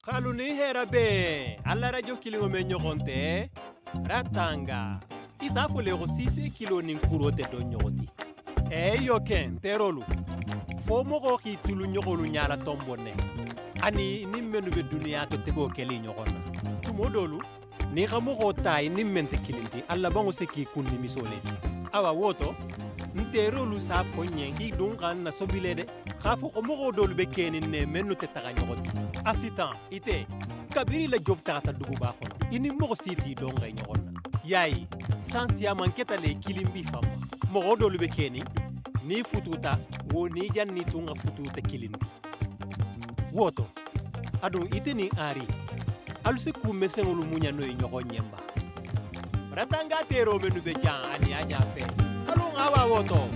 Kaluni hera be alla radio kilingo menyo konte ratanga isa fo le ko 6 kilo nin kurote do nyoti yo ken terolu fo mo ko ki tulu nyogolu nyala tombone ani ni menu be duniya to tego keli nyogona tumo dolu ni xamo ko tay ni mente kilinti alla bango se ki kunni misole awa woto nterolu sa fo nyengi dun kan na sobile de khafo ko mo dolu be kenin ne menu te taga nyogoti asitan ite kabiri la job tata dugu ba khon ini mo siti do ngay nyogona yayi sansia manketa le kilimbi fam mo dolu be keni ni fututa wo ni janni tunga fututa kilimbi woto adu ite ni ari aluse ku mesengolu munya no nyogo nyemba ratanga tero menu be jan ani anya fe alu ngawa woto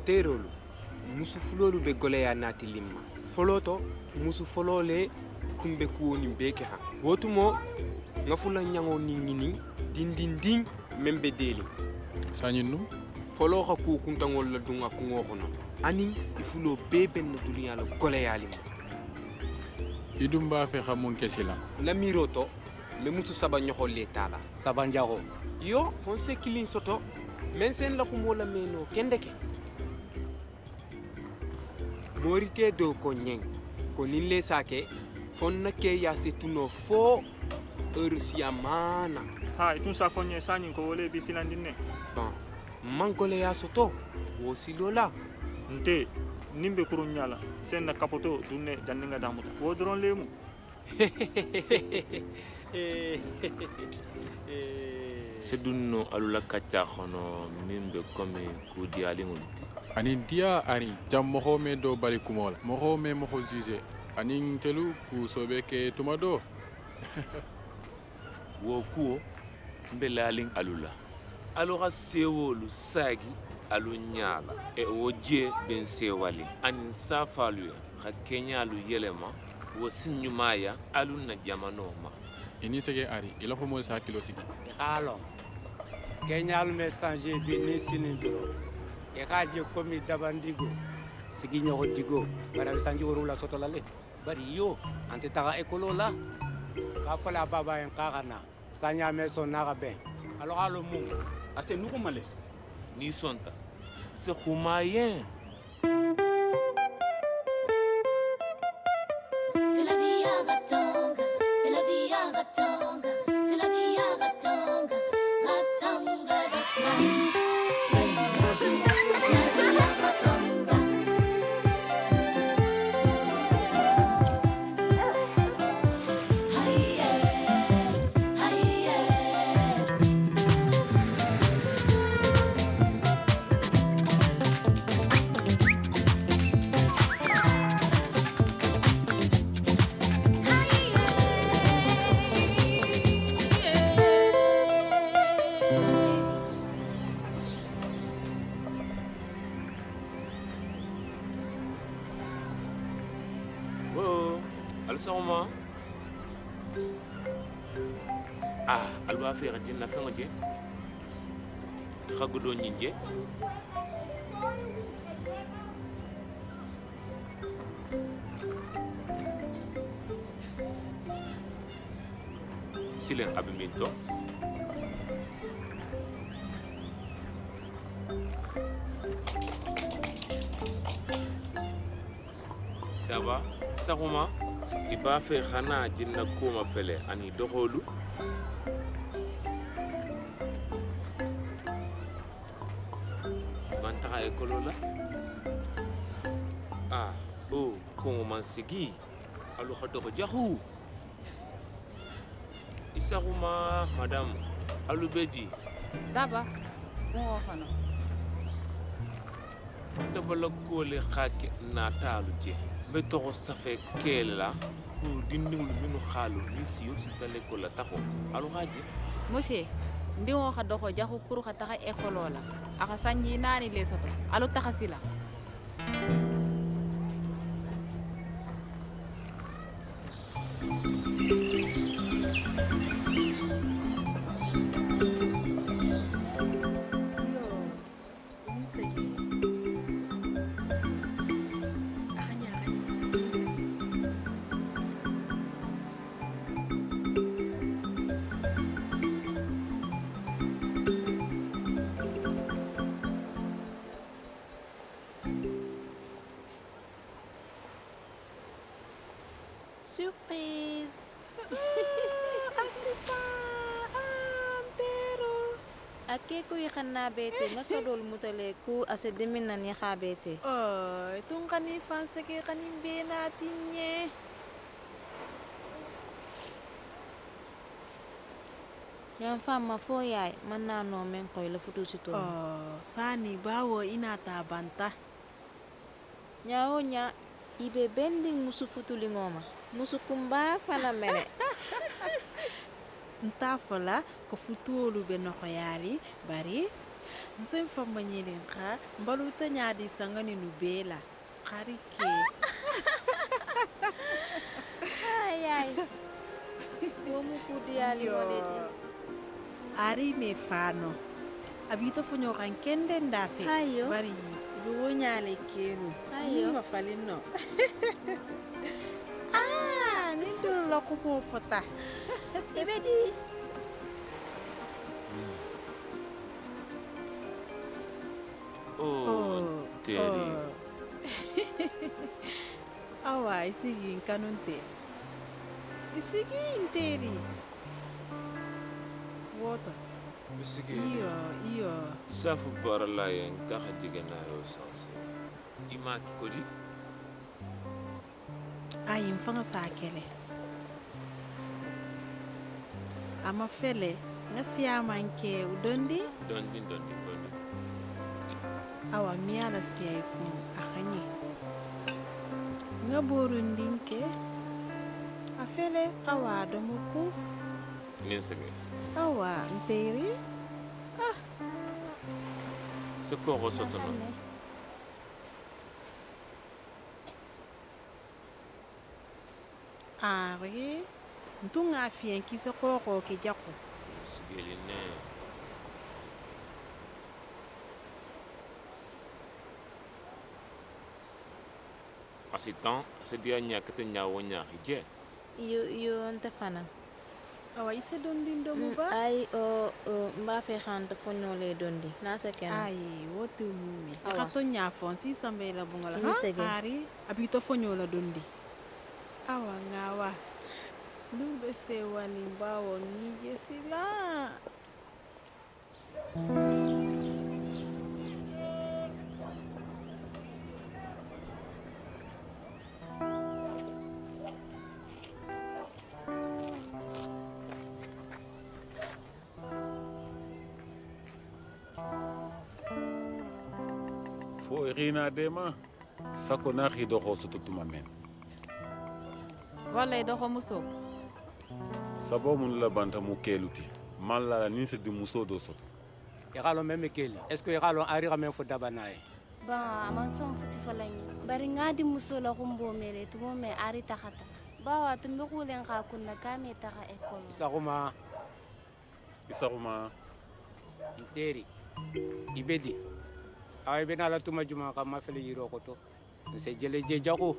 terolu musu fulolu be goleya nati limma foloto musu folole kumbe kuwoni beke ha wotumo nga fula nyango ningini dindinding membe deli sañinu folo xa ku kuntangol la dunga ku ngoxono ani ifulo bebe na dunya la goleya limma idumba fe xamun kesila la miroto me musu saba ñoxol le tala saba njaxo yo fonse kilin soto men sen la xumo la meno kendeke morike do ko nyeng ko nille sake fonna ke ya setuno fo ursiamana ha itun sa fonye sanyin ko wole bi silandinne bon mangole ya soto wo silola nte nimbe kurunyala sen na kapoto dunne janninga damuta wo doron lemu sedunno alula kacca khono mimbe comme ku diali ngulti ani dia ani jam moho me do bari kumola moho me moho juge ani telu ku sobe ke tumado wo ku mbelalin alula aluga sewolu sagi alu nyala e woje ben sewali ani safalu ha kenyalu yelema wo sinyumaya alu na jamano ma ini sege ari ila ko mo sa kilo sigi xalo kenyal me changer bi ni sinindiro e xaje komi dabandigo sigi ñoxo digo bara sanji worula soto lale bari yo ante taga ekolo la ka fala baba en kaxana sanya me son naga ben alo mu ase nuko male ni sonta se khumayen C'est la vie à Ratanga, c'est la vie à Ratanga, c'est la vie à Ratanga, Ratanga, that's life. C'est la vie à Ratanga. Hi yeah, hi yeah. oh alsoma alba fe jinna fa ngaje khagudo nyinje silen abiminto daba sakuma iba fe khana jinna kuma fele ani doholu mantaka ekolola ko man sigi alu khado jahu isakuma madam alu bedi daba mo xana dabala ko le khake na talu je be to safe kela ko dindingul minu khalu ni siyo sitale ko la taxo alu haje monsieur ndiwo xa doxo jaxu pour xa taxa ekolola axa sanyi nani le soto alu taxasila surprise. Asipa, antero. Ake ko na bete nga kadol mutale ku ase dimin na niya bete. Oh, itong kanifan sa kaya kanimbe natin niya. Yan fama fo yai manano men koy la futu sito. Oh, sani bawo inatabanta. Nyao nya ibe bending musu futu lingoma. Musu kumba fala mele. Nta fola ko futulu be no yari bari nsen famba nyelen ka mbaluta nyaadi sangani nu bela karike. Ay ay. Womu kudi ali waleti. Ari me fano. Abito funyo kan kende ndafe. Ayo. Bari ibe wonyale kenu. Ayo. Ni mafalino. Ah, nindo loko mo fota. Ibedi. Oh, Terry. Awa, isigi kanunte. Isigi interi. Water. Bisigi. Iyo. Safu barala yen kaka jigena yo sanse. Ima kodi? Ay, mfanga sa kele. Ama fele, nga siya manke udondi? Dondi. Awa miala siya iku akanye. Nga borundinke. Afele awa domuku. Ninsege. Awa nteri. Se koko sotono. Ari. Ntunga fiyen kise koko ke jako. Sigeli ne. Asitan, se dia nya kete nya wonya hije. Yo nte fana. Awa ise dondi ndomu ba? Ay mba fe khanta fonyo le dondi. Na se ken. Ay, wote mumi. Awa. Kato nya fon si sambe la bungala. Ini sege. Ari, abito fonyo la dondi. Awa ngawa. Lumbe se wani mbawo nije sila. Fo irina dema sako na khido khosoto tumamen. Wala ido ko muso. Sabo mun la banta mu keluti. Malla ni se di muso do soto. Ikalo meme keli. Est-ce que ikalo ari ka men fo dabanaye? Ba aman son fusi falanyi. Bari ngadi muso la kumbo mere tumo me ari takata. Bawa tumbe kulen ka kunna kame taka ekolo. Isaruma. Terry. Ibedi. Ay bena la tuma juma ka mafele yiro koto. Se jele je jako.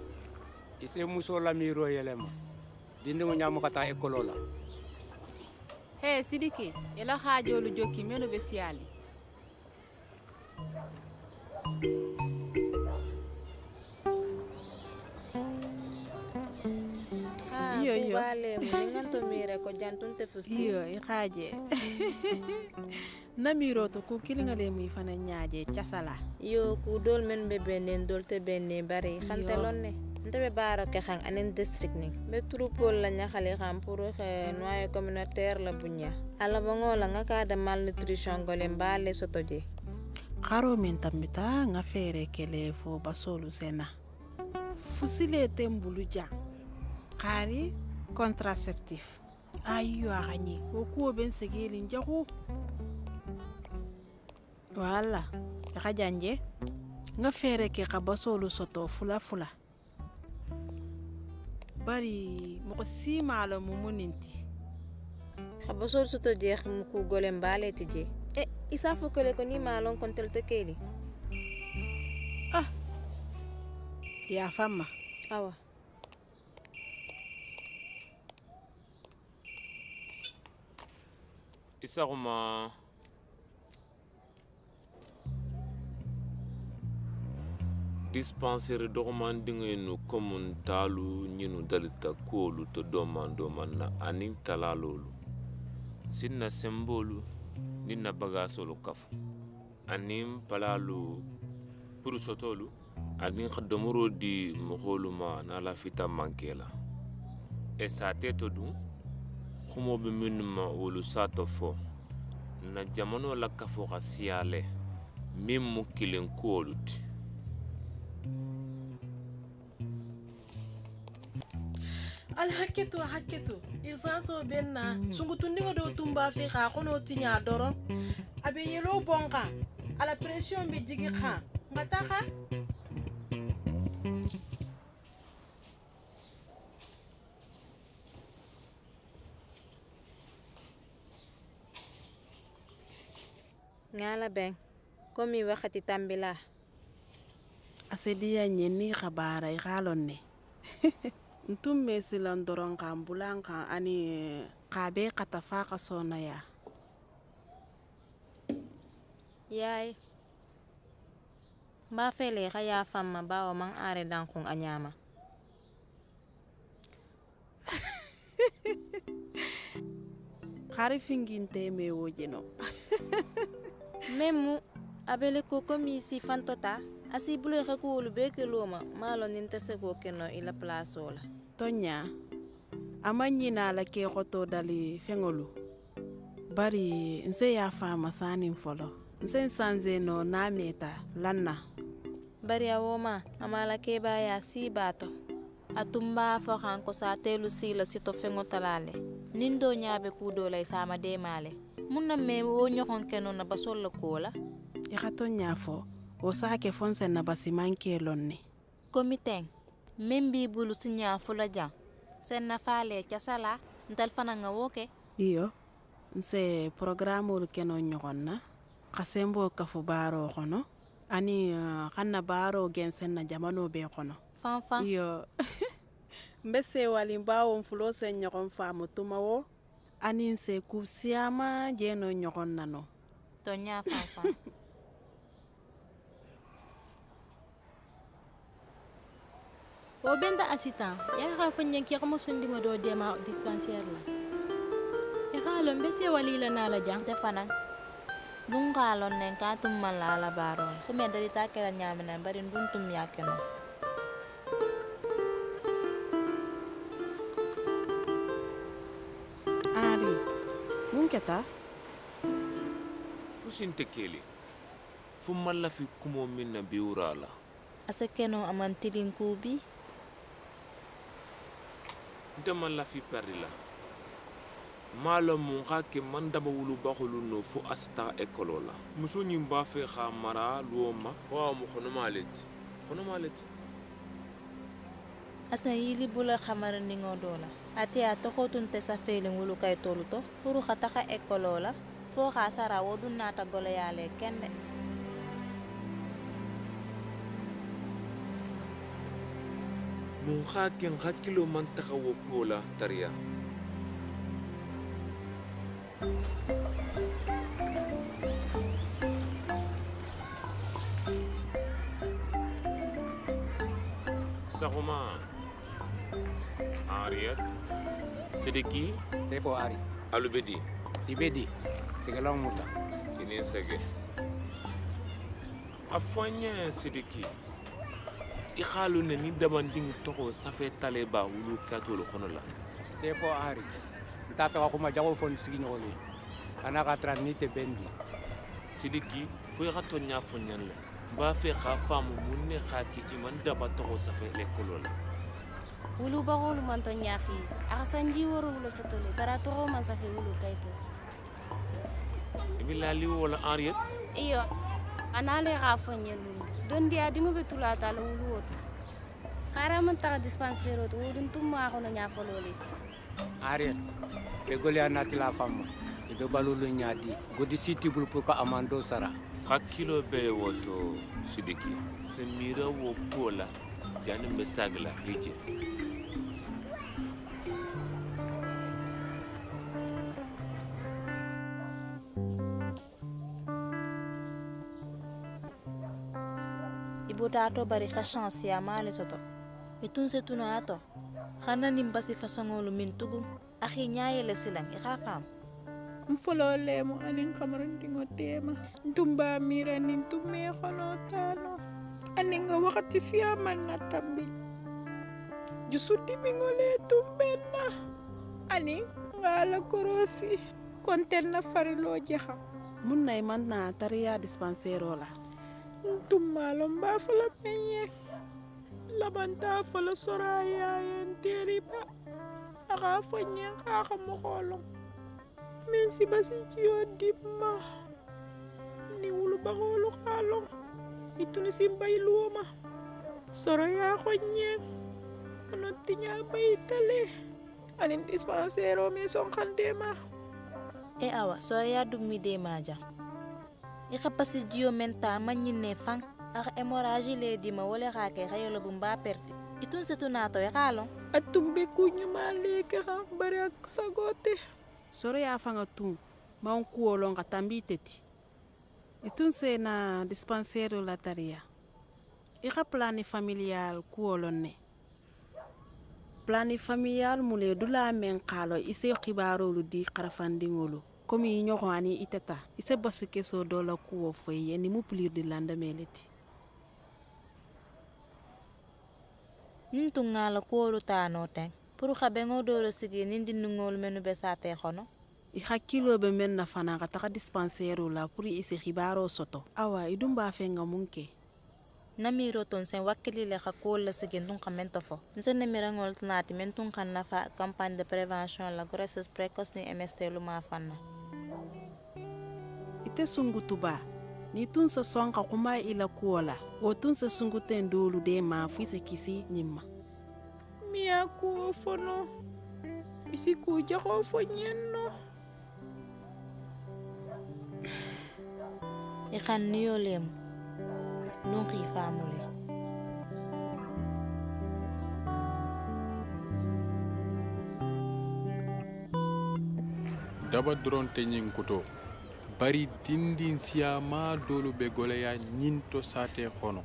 Ise muso la miro yelema. Dindi mo nyamu kata ekolo la. He Sidiki, ila khajolu jokki meno be siali. Iyo. Wale mlinganto mire ko jantunte fusti. Iyo ikhaje. Na miro to ku kilinga le mi fana nyaaje casala. Yo ku dol men be benen dol te benne bari xantelon ne. Ndebe baro ke xang anen district ni. Be troupeau la ñaxale xam pour noyau communautaire la bunya. Ala bango la nga ka de malnutrition gole mbale sotoje. Xaro men tambita nga fere kele fo basolu sena. Fusile tembulu ja. Xari contraceptif. Ayo axani o ko ben segeli njaxu. Voilà. Xa janje nga fere ke ka basolu soto fula. Bari mo si malo mumuninti. Xabasol soto je xam ku gole mbale tije. Isa fo kele ko ni malon kontel te keli. Ya fama. Awa. Isaruma. dispensaire dɔgɔmandiŋo nu komun taalu ɲinu dalita kuwolu to doman na aniŋ talaalolu sin na sembolu niŋ na bagasolu kafu aniŋ palaalu purusotolu aniŋ xa domoro di moxolu ma n'a lafita manke la e saate to dun xumo be minnu ma wolu saato fo na jamano la kafo xa siya le miŋ mu kiliŋ kuwolu ti alhaketu irsanso benna sungutundiŋo do tumba fi xa xono tiɲa doron a be yelo bon xan ala pression be jigi xan nga taxa ngala ben komi wakati tambila asediya ñenni xabara i xalon ne ntum mesilan doron kan bulan kan ani xabe xata fa xa sonaya yaay mba fele xa ya famma bawo man are dankun a ñama xari finginte me wojino memu abele ko komi si fantota asi bulo xa ko wolu be ke loma malo ninte se ko keno ila place ola tonya amanyina la ke xoto dali fengolu bari nse ya fama sanin folo nse sanze no na meta lanna bari awoma amala ke ba ya si bato atumba fo kan ko sa telu si la sito fengo talale nindo nyaabe ku do lay sama de male munna me wo nyokon keno na basol la kola e xato nyafo o saake fonse na basi manke lonne komiteng membi bulu sinya fula jang sen na fale ca sala ntal fana nga woke iyo nse programul keno nyogonna xasembo kafu baro xono ani xanna baro gen sen na jamano be xono fanfan iyo mbese wali bawo mfulo sen nyogon famu tumawo ani nse kusiyama jeno nyogon nano tonya fanfan o benda assistant ya ka fanyen ki ko musundingo do dema dispensaire la e xalo mbese wali la nala jang te fanan dun kalon nen ka tum malala baron ko me dari ta kala nyamena bari dun tum yakeno ari mun keta fusinte keli fu malla fi kumo minna biurala asekeno amantilin kubi ndema la fi perila malo mun ka ke mandaba wulu baxulu no fo asta ekolola muso nyim ba fe xa mara luoma wa mu khono malet asa yili bula xamara ningo dola ati a toxotun te sa feeling wulu kay toluto puru xataxa ekolola fo xa sara wodu nata golo yale kende mun ka ken hakkilo man taxawo kola tariya Sahuma Ariat Sidiki Sefo Ari Alubedi Ibedi Segalong muta ini sege afanya Sidiki ikhalu ne ni dabanding toko safe taleba wulu katolo khono la Sefo Ari nta fe ko ma jago fon sigi nyole ana ka tranite bendi Sidiki fo ya to nya fonyan le ba fe kha famu munne khaki iman daba toko safe le kolola wulu bagolu man to nyafi aksanji woro wala satole bara to man safe wulu kayto bilali wala Ariat iyo anale ga fanyelu don dia dingo betula ta wulu wot khara man ta dispensaire to wudun tumma ko no nyafolole Ariat be goli anati la famma be balulu nyaadi godi siti bul pour ko amando sara hakilo be woto Sidiki semira wo pola jani mesagla hije dato bari ka chance ya male soto itun se tuna ato xana nim basi fasongolu min tugum akhi nyaayele silang ikafam mfololemo anin kamarandingo tema ntumba mira nin tumme khono tano aninga wakati siaman na tambi jusuti mingole tumbenna aning ngala korosi konten na farilo jeha mun nay man na tariya dispensaire la tummalo mba fala penye labanta fala soraya en teriba aka fonye aka mo xolom men si basi jiyo dimma ni wulu bagolu xalom ituni simbay luoma soraya xonye ono tinya baytale anin dispensaire me son khandema e awa soraya dummi de maja ika pasi jiyo menta manyine fang ak hemorrhage le di ma wala xake xayelo bu mba perti itun setu nato e xalo atumbe kuñu ma leke xam bari ak sagote soro ya fanga tum ma on kuolo nga tambi teti itun se na dispensaire la taria ika plani familial kuolo ne plani familial mule dula men xalo ise xibaro lu di xarafandingolo komi ñoxo ani itata ise bosse keso do la kuwo foye ni mu plir de landameleti nintu ngala kuolu tano ten pour xabengo dolo sigi nindi nungol menu be sate xono I hakkilo be men na fana ka taka dispensaire la pour ise xibaro soto awa idum ba fe nga munke namiro ton sen wakili le xakol la sigi ndun xamento fo nsen namira ngol tnati mentun xanna fa campagne de prévention la grossesse précoce ni MST lu ma fanna ite sungutu ba ni tun sa sonka kuma ila kuola o tun sa sunguten dolu de ma fise kisi nyimma miya ku fono isi ku jaxo fo nyenno i xan niyo lem nun xi famule daba doron te ñing kuto bari dindin siyama dolu be goleya ñinto sate xono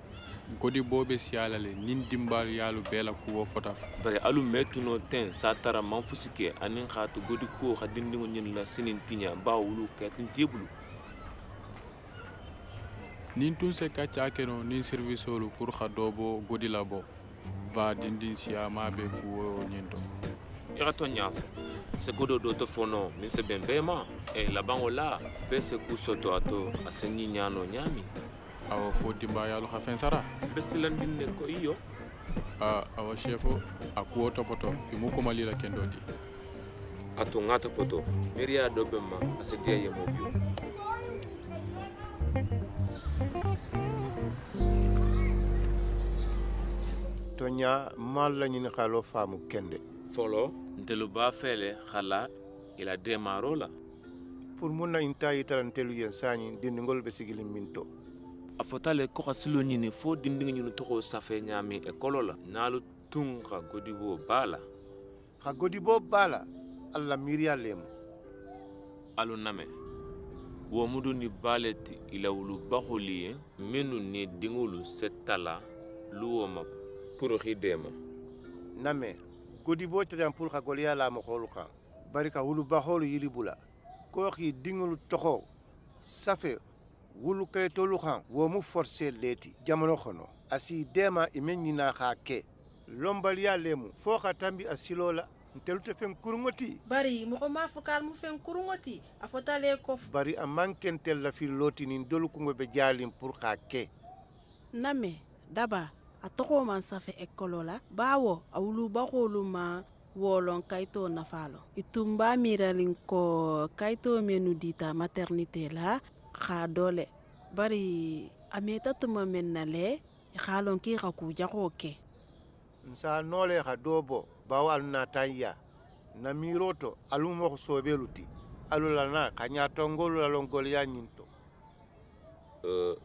godi bobe siyalale nin dimbal yalu bela kuwo fotaf bari alu metuno ten satara man fusike anin khatu godi ko khadindingo ñin la sinin tinya bawulu katin tebulu nin tun se kacca keno nin service olu pour khadobo godi labo ba dindin siyama be kuwo ñinto irato nyaf se godo do to fono ni se bembema e la bangola be se kusoto ato aseni nyano nyami awa fo dimba yalu khafen sara bestilan dinne ko iyo awa chefo akuo topoto imu ko malila kendoti ato ngata poto miria do bemma asedia yemo bio tonya mal lañu ni xalo faamu kende folo ntelu ba fele khala ila demaro la pour mun na inta yitantelu yen sañi dindingol be sigili minto afotale ko khasilo nyini fo dindinga nyunu to safe nyami e kolola nalu tunga godibo bala ha godibo bala alla miriya lem alu name wo mudu ni baleti ila wulu baholi menu ni dingulu setala luoma pour khidema name godibo tan pour ha goliya la mo kholuka barika wulu baholu yilibula ko xi dingulu toxo safe wulu kay tolu xan wo mu forcer leti jamono xono asi dema imenina xake lombaliya lemu fo xa tambi asilola ntelu te fen kurungoti bari mo ko ma fokal mu fen kurungoti afotale ko bari a mankentel la fil loti nin dolu ko be jalim pour xake name daba a toko man safe ekolola bawo awulu baxolu ma wolon kaito nafalo itumba miralin ko kaito menu dita maternité la xa dole bari ameta tuma mennale xalon ki xa ku jaxo ke nsa nole xa dobo bawo alna tanya na miroto alumo sobeluti alula na kanya tongolo la longol ya nyinto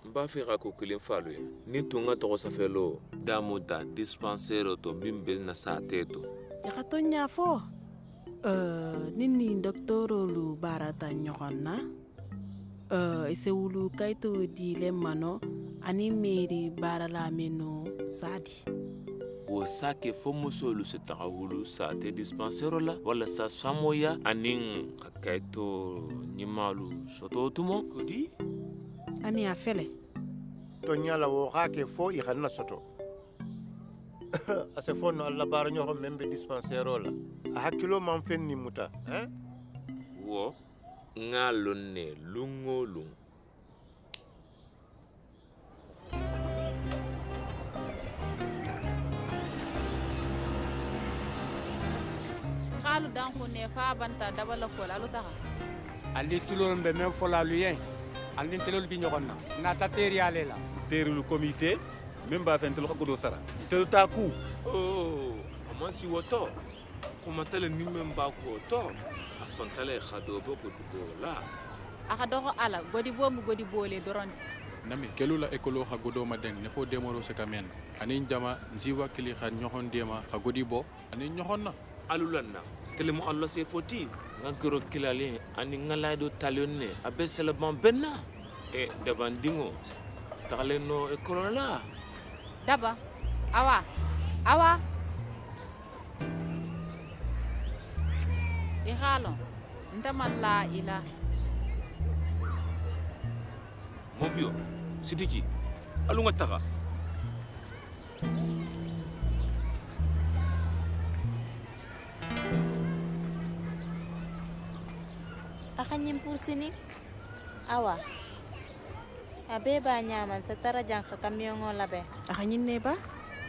mba fi xa ko kilin falu ye ni tunga to safelo damuta dispensaire to bimbe na sateto yakato nyafo nini doktoro lu barata nyokonna ise wulu kaito di le mano ani meri barala meno sadi wo sake fo musolu se taxa wulu sate dispensaire la wala sa samoya anin xa kayito ɲimalu soto tumo kodi ani a fele to ñala wo xa ke fo i xanna soto a se fo no alla baara ñoxo men be dispensaire o la a hakkilo man fen ni muta hein wo ŋa lon ne lungo lung xaalu danko ne fa banta dabala ko la lu taxa ali tulol be men fo la luyen ali telol bi ñogon na nata teriale la terulu comité même ba fentelu xa godo sara telu ta ku oh aman si woto kuma tele ni men ba ko to a sontale khado bo ko do la aka doxo ala godi bo mu godi bole doronti nami kelula ekolo xa godo ma den ne fo demoro se kamen ani jama ziwa kili xa ñoxon dema xa godi bo ani ñoxon na alulanna tele mo allah se foti ngankero kilale ani ngalado talionne abe selaban benna e dabandingo taxale no ekolo la daba awa i xaalo ntaman la ila mobio sidiki alunga taxa aka ñim pour sini awa abe ba ñaman sa tara janka camion labe aka ñinne ba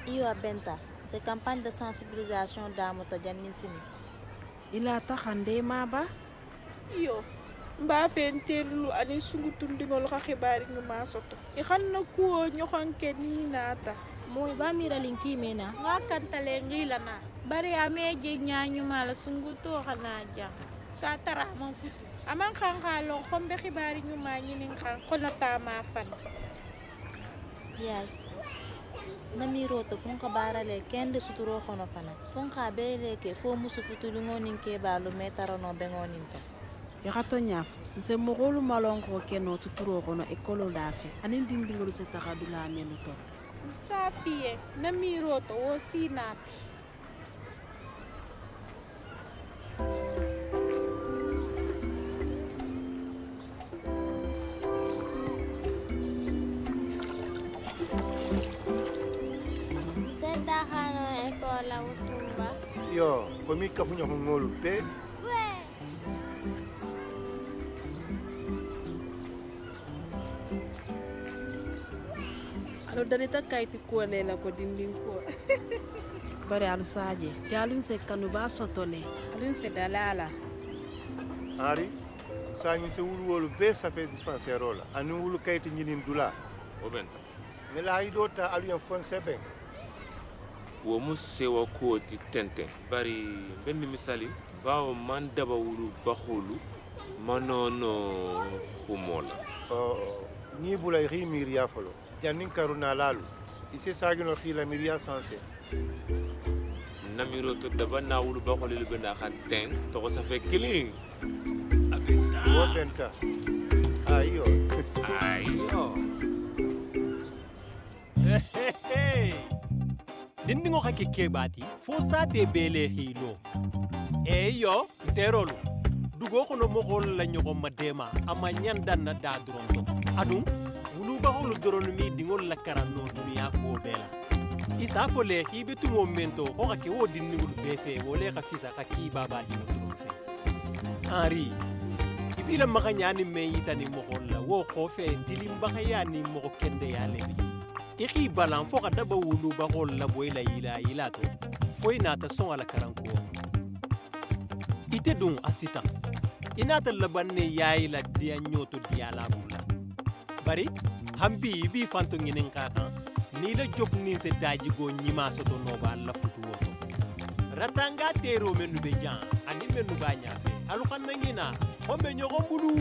iyo benta c'est campagne de sensibilisation damuta jannin sini ila ta xande ma ba iyo mba fen terlu ani sungu tundingol xa xibaari ngi ma soto i xanna kuwo ñoxonke ni nata moy ba mira linki mena nga kantale ngila na bari ame je ñaañu mala sungu to xana ja sa tara mon futu aman xanga lo xombe xibaari ñu ma ñi ni xan xona ta ma fan yaay namiro to funka barale kende suturo xono fana funka bele ke fo musu futulu ngonin ke balu metarano be ngonin to ya xato ñaf nse mogolu malonko keno suturo xono ekolo lafe ani dindingolu se taxadula menu to safiye namiro to wo sinati Sedahano ekola utumba. yo komi kafu ñoxo ngolu pe alo danita kayti kuole la ko dindin ko bari alu saje jalun se kanu ba sotole alun se dalala henri sañi se wulu wolu be safe dispensaire o la ani wulu kayti ñinin dula o benta mais la yido ta alu yan fon sebe wo mu sewa ko ti tenten bari benn misali bawo man daba wulu baxolu manono humola ni bula ri miria folo jannin karuna lalu ise sagino khila miria sanse namiro to daba na wulu baxolu le bena xan ten to ko sa fe killing wo benta ayo dindingo xa ke keɓati fo sate bele xilo eyo nterolu dugo xono moxol la ñoxo ma dema ama ñandanna da doronto adum wulu baxolu doronu mi dingol la karanno duniya ko bela isa fo le xibe tumo mento xo xa ke wo dindingol be fe wo le xa fisa xa ki baba dino doron fe henri ibila maxa ñani me yitani moxol la wo xo fe tilim baxa yani moxo kende ya lebi ixi balan fo xa daba wulu baxol la boy la yila to foy nata son ala karankuwo ite dun a sitan i nata laban ne yayi la diya ñoto diya la bulla bari hambi i bi fanto ŋinin ka kan ni la job nin se dajigo ñima soto noba la futuwo to ratanga tero mennu be jan ani mennu ba ñafe alu xan na ŋina xombe ñoxon bulu